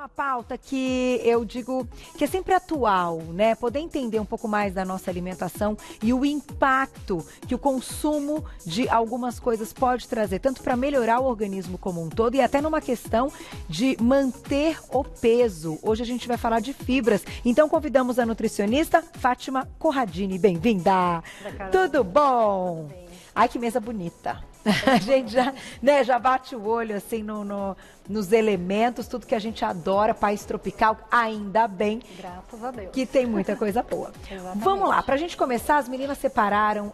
Uma pauta que eu digo que é sempre atual, né? Poder entender um pouco mais da nossa alimentação e o impacto que o consumo de algumas coisas pode trazer, tanto para melhorar o organismo como um todo e até numa questão de manter o peso. Hoje a gente vai falar de fibras, então convidamos a nutricionista Fátima Corradini. Bem-vinda! Tudo bom? Ai, que mesa bonita! A gente já bate o olho assim nos elementos, tudo que a gente adora, país tropical, ainda bem. Graças a Deus. Que tem muita coisa boa. Exatamente. Vamos lá, para a gente começar, as meninas separaram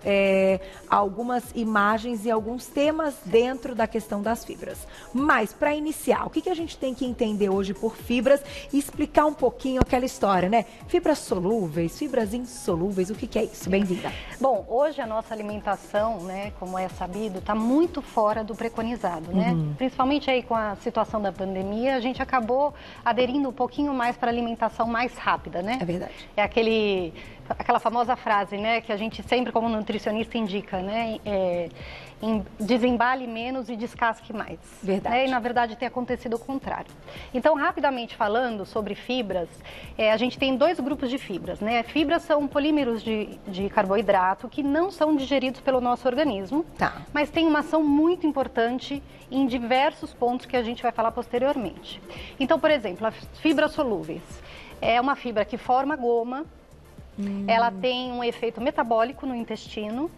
algumas imagens e alguns temas dentro da questão das fibras. Mas, para iniciar, o que a gente tem que entender hoje por fibras e explicar um pouquinho aquela história, né? Fibras solúveis, fibras insolúveis, o que é isso? Bem-vinda. Bom, hoje a nossa alimentação, né, como é sabido, está muito fora do preconizado, né? Principalmente aí com a situação da pandemia, a gente acabou aderindo um pouquinho mais para a alimentação mais rápida, né? É verdade. É aquela famosa frase, né, que a gente sempre como nutricionista indica, né? Desembale menos e descasque mais. Verdade. Né? E na verdade tem acontecido o contrário. Então, rapidamente falando sobre fibras, a gente tem dois grupos de fibras, né? Fibras são polímeros de carboidrato que não são digeridos pelo nosso organismo, mas tem uma ação muito importante em diversos pontos que a gente vai falar posteriormente. Então, por exemplo, as fibras solúveis é uma fibra que forma goma. Ela tem um efeito metabólico no intestino,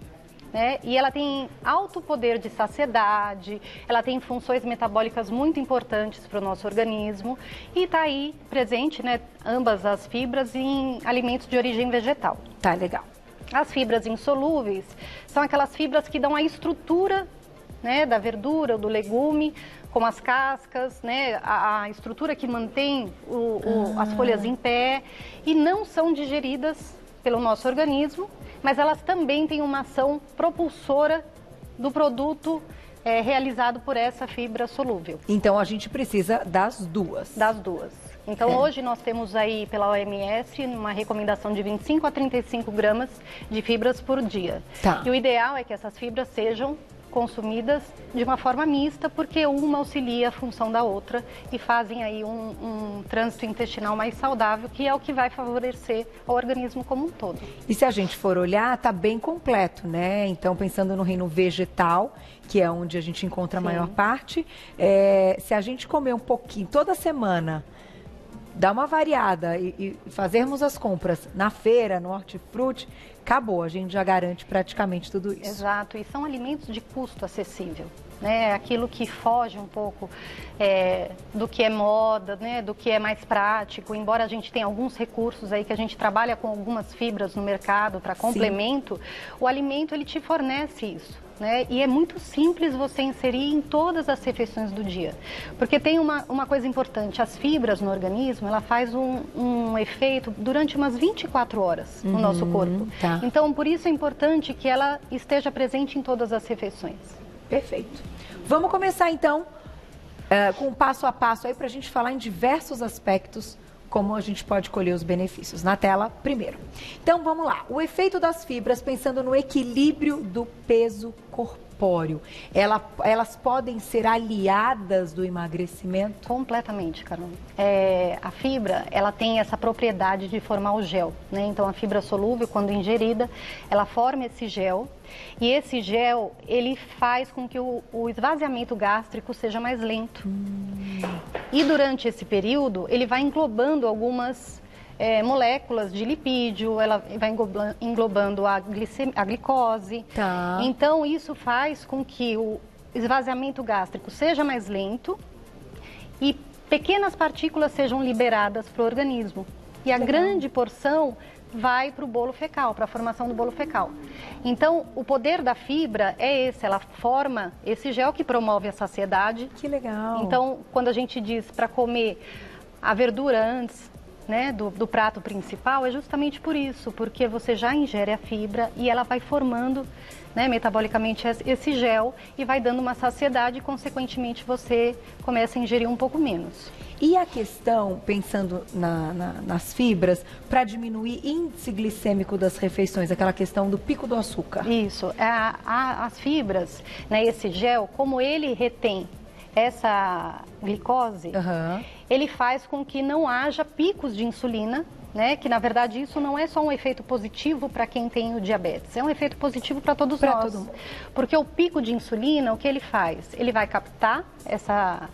né? E ela tem alto poder de saciedade, ela tem funções metabólicas muito importantes para o nosso organismo e está aí presente, né, ambas as fibras em alimentos de origem vegetal. Tá, legal. As fibras insolúveis são aquelas fibras que dão a estrutura, né, da verdura, do legume, como as cascas, né, a estrutura que mantém as folhas em pé e não são digeridas pelo nosso organismo, mas elas também têm uma ação propulsora do produto realizado por essa fibra solúvel. Então a gente precisa das duas. Das duas. Então hoje nós temos aí pela OMS uma recomendação de 25 a 35 gramas de fibras por dia. Tá. E o ideal é que essas fibras sejam consumidas de uma forma mista, porque uma auxilia a função da outra e fazem aí um trânsito intestinal mais saudável, que é o que vai favorecer o organismo como um todo. E se a gente for olhar, tá bem completo, né? Então, pensando no reino vegetal, que é onde a gente encontra a maior parte, se a gente comer um pouquinho toda semana, dar uma variada e fazermos as compras na feira, no hortifruti, acabou, a gente já garante praticamente tudo isso. Exato, e são alimentos de custo acessível, né? Aquilo que foge um pouco do que é moda, né? Do que é mais prático, embora a gente tenha alguns recursos aí que a gente trabalha com algumas fibras no mercado para complemento, o alimento ele te fornece isso. Né? E é muito simples você inserir em todas as refeições do dia. Porque tem uma coisa importante, as fibras no organismo, ela faz um efeito durante umas 24 horas no nosso corpo. Tá. Então, por isso é importante que ela esteja presente em todas as refeições. Perfeito. Vamos começar então com um passo a passo aí para a gente falar em diversos aspectos como a gente pode colher os benefícios. Na tela, primeiro. Então, vamos lá. O efeito das fibras, pensando no equilíbrio do peso corpóreo. Elas podem ser aliadas do emagrecimento? Completamente, Carol. A fibra, ela tem essa propriedade de formar o gel, né? Então, a fibra solúvel, quando ingerida, ela forma esse gel. E esse gel, ele faz com que o esvaziamento gástrico seja mais lento. E durante esse período, ele vai englobando algumas moléculas de lipídio, ela vai englobando a glicose. Tá. Então, isso faz com que o esvaziamento gástrico seja mais lento e pequenas partículas sejam liberadas para o organismo. E a grande porção vai para o bolo fecal, para a formação do bolo fecal. Então, o poder da fibra é esse, ela forma esse gel que promove a saciedade. Que legal. Então, quando a gente diz para comer a verdura antes, né, do prato principal, é justamente por isso, porque você já ingere a fibra e ela vai formando, né, metabolicamente esse gel e vai dando uma saciedade e, consequentemente, você começa a ingerir um pouco menos. E a questão, pensando nas fibras, para diminuir índice glicêmico das refeições, aquela questão do pico do açúcar? Isso. As fibras, né, esse gel, como ele retém glicose, Aham. ele faz com que não haja picos de insulina, né? Que na verdade isso não é só um efeito positivo para quem tem o diabetes, é um efeito positivo para todos Pra nós. todo mundo. Porque o pico de insulina, o que ele faz? Ele vai captar essa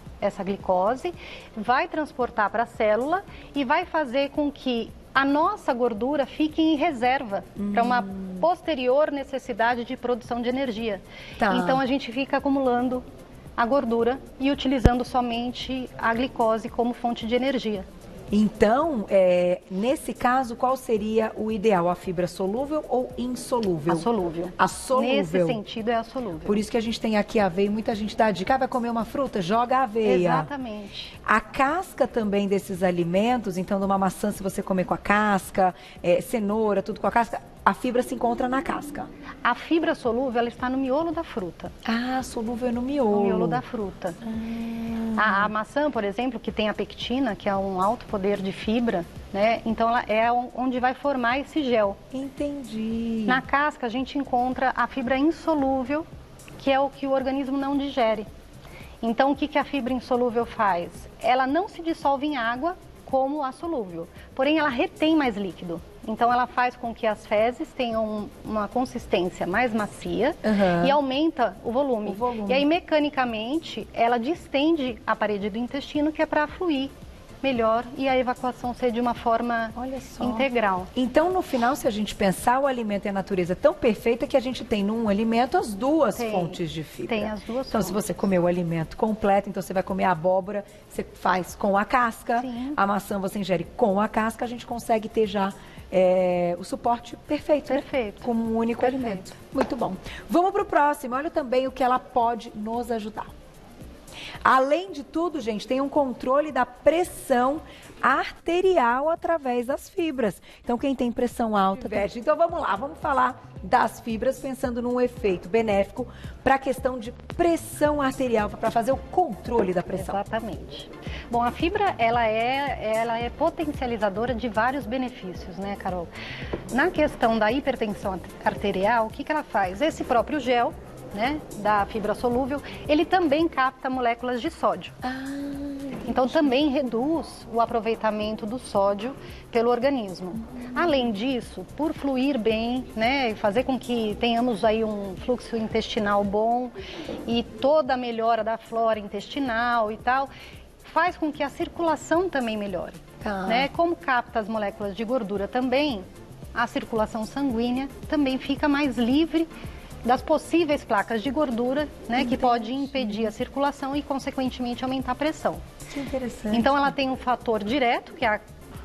glicose, vai transportar para a célula e vai fazer com que a nossa gordura fique em reserva para uma posterior necessidade de produção de energia. Tá. Então a gente fica acumulando a gordura e utilizando somente a glicose como fonte de energia. Então, nesse caso, qual seria o ideal? A fibra solúvel ou insolúvel? A solúvel. A solúvel. Nesse sentido é a solúvel. Por isso que a gente tem aqui a aveia e muita gente dá a dica, vai comer uma fruta? Joga a aveia. Exatamente. A casca também desses alimentos, então de uma maçã, se você comer com a casca, cenoura, tudo com a casca, a fibra se encontra na casca. A fibra solúvel, ela está no miolo da fruta. Ah, solúvel é no miolo. No miolo da fruta. A maçã, por exemplo, que tem a pectina, que é um alto poder de fibra, né? Então ela é onde vai formar esse gel. Entendi. Na casca a gente encontra a fibra insolúvel, que é o que o organismo não digere. Então o que a fibra insolúvel faz? Ela não se dissolve em água como a solúvel, porém ela retém mais líquido. Então ela faz com que as fezes tenham uma consistência mais macia e aumenta o volume. E aí mecanicamente ela distende a parede do intestino, que é para fluir melhor e a evacuação ser de uma forma integral. Então, no final, se a gente pensar, o alimento e a natureza é tão perfeita que a gente tem num alimento as duas fontes de fibra. Tem as duas Então, fontes. se você comer o alimento completo, então você vai comer a abóbora, você faz com a casca, a maçã você ingere com a casca, a gente consegue ter já o suporte perfeito. Perfeito. Né? Como um único alimento. Muito bom. Vamos para o próximo. Olha também o que ela pode nos ajudar. Além de tudo, gente, tem um controle da pressão arterial através das fibras. Então, quem tem pressão alta... Então, vamos lá, vamos falar das fibras, pensando num efeito benéfico para a questão de pressão arterial, para fazer o controle da pressão. Exatamente. Bom, a fibra, ela é potencializadora de vários benefícios, né, Carol? Na questão da hipertensão arterial, o que ela faz? Esse próprio gel, né, da fibra solúvel, ele também capta moléculas de sódio. Então também reduz o aproveitamento do sódio pelo organismo. Além disso, por fluir bem, né, e fazer com que tenhamos aí um fluxo intestinal bom e toda a melhora da flora intestinal e tal, faz com que a circulação também melhore. Né? Como capta as moléculas de gordura também, a circulação sanguínea também fica mais livre das possíveis placas de gordura, né, que pode impedir a circulação e, consequentemente, aumentar a pressão. Que interessante. Então, ela tem um fator direto, que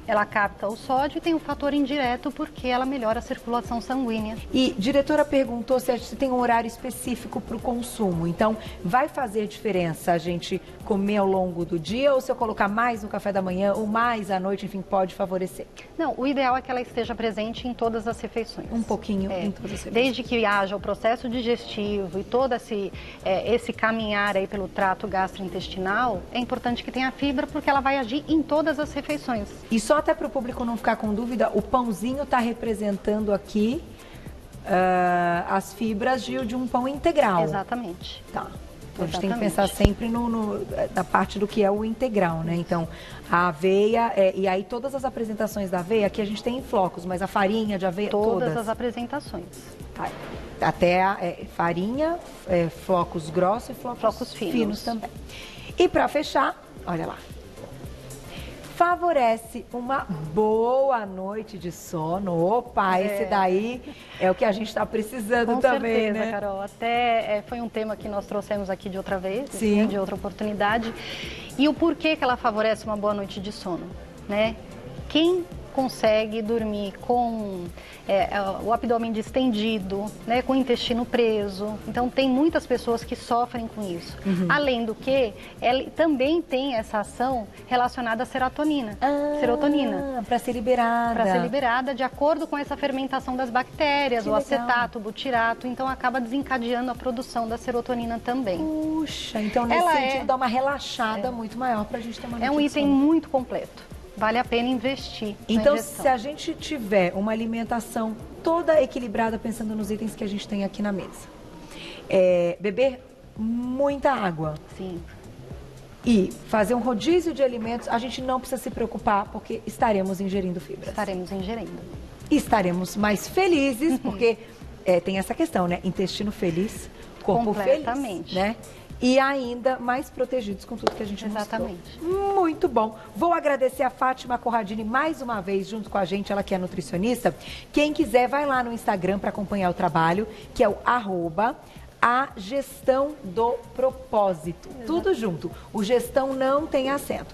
ela capta o sódio, e tem um fator indireto, porque ela melhora a circulação sanguínea. E a diretora perguntou se tem um horário específico para o consumo. Então, vai fazer diferença a gente comer ao longo do dia, ou se eu colocar mais no café da manhã ou mais à noite, enfim, pode favorecer? Não, o ideal é que ela esteja presente em todas as refeições. Um pouquinho em todas as refeições. Desde que haja o processo digestivo e todo esse caminhar aí pelo trato gastrointestinal, é importante que tenha fibra, porque ela vai agir em todas as refeições. E só até para o público não ficar com dúvida, o pãozinho está representando aqui as fibras de um pão integral. Exatamente. Tá. Então, a gente tem que pensar sempre na parte do que é o integral, né? Então, a aveia, e aí todas as apresentações da aveia, aqui a gente tem em flocos, mas a farinha de aveia, todas as apresentações. Tá. Até farinha, flocos grossos e flocos finos também. E para fechar, olha lá. Favorece uma boa noite de sono. Opa, esse daí é o que a gente está precisando também, certeza, né? Carol. Até foi um tema que nós trouxemos aqui de outra vez, Sim. Né, de outra oportunidade. E o porquê que ela favorece uma boa noite de sono, né? Quem consegue dormir com o abdômen distendido, né, com o intestino preso. Então, tem muitas pessoas que sofrem com isso. Além do que, ela também tem essa ação relacionada à serotonina. Para ser liberada. Para ser liberada de acordo com essa fermentação das bactérias, o acetato, o butirato. Então, acaba desencadeando a produção da serotonina também. Puxa, então nesse sentido dá uma relaxada muito maior para a gente ter uma noite É um de item sono. muito completo. Vale a pena investir. Então, se a gente tiver uma alimentação toda equilibrada, pensando nos itens que a gente tem aqui na mesa, beber muita água. Sim. e fazer um rodízio de alimentos, a gente não precisa se preocupar, porque estaremos ingerindo fibras. Estaremos ingerindo. E estaremos mais felizes, porque tem essa questão, né? Intestino feliz, corpo feliz, né? E ainda mais protegidos com tudo que a gente Exatamente. mostrou. Muito bom. Vou agradecer a Fátima Corradini mais uma vez junto com a gente, ela que é nutricionista. Quem quiser, vai lá no Instagram para acompanhar o trabalho, que é o @a gestão do propósito. Exatamente. Tudo junto. O gestão não tem acento.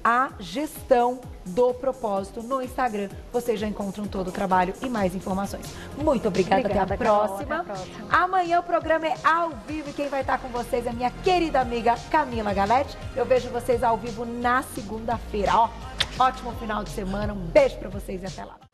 @a gestão do propósito no Instagram. Vocês já encontram todo o trabalho e mais informações. Muito obrigada, até a próxima. Até a próxima. Amanhã o programa é ao vivo e quem vai estar com vocês é minha querida amiga Camila Galete. Eu vejo vocês ao vivo na segunda-feira. Ó, ótimo final de semana. Um beijo pra vocês e até lá.